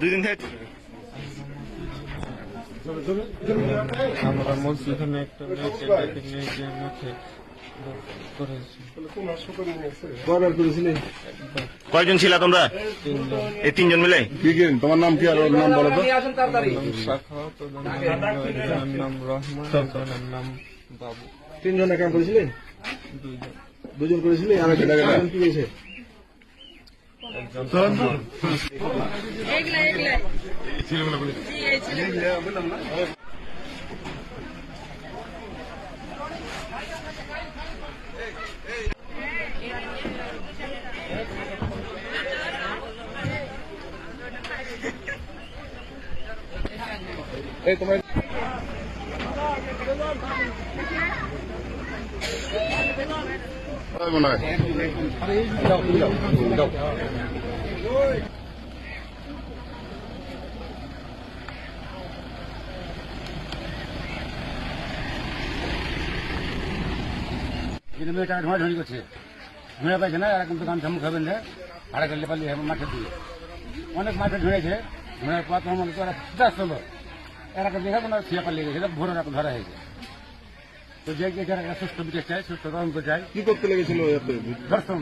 দুই দিন থেকে আমরা বলছি এখানে একটা মেয়েকে ডেকে নিয়ে গিয়ে মুখে করেছি। কয়জন ছিল তোমরা? এই তিনজন মিলে? তোমার নাম কি আর ওর নাম বলো তো? শাখাওয়াত, ওদের নাম রহমান, ওদের নাম বাবু। তিনজনে কাম করেছিলেন? দুজন করেছিলেন? আর একজন কি হয়েছে? এই তোমার মনে হয় মেয়েটা ঢোঁড়াঢুঁড়ি করছে, ঢুঁড়ে পাইছে না, এরকম তো গান ঠামুক খাবেন না, ভাড়া করলে পারলে মাঠে দিয়ে অনেক মাঠে ঢুঁড়েছে, ঢুঁড়ার পর তো আমাকে ওরা চলো এরকম দেখে কোনো ছিয়া পালিয়ে গেছে, ভোর এরকম ধরা হয়েছে। তো যে সুস্থ বিচার চাই, সুস্থ তদন্ত চাই। কি করতে লেগেছিল? ধর্ষণ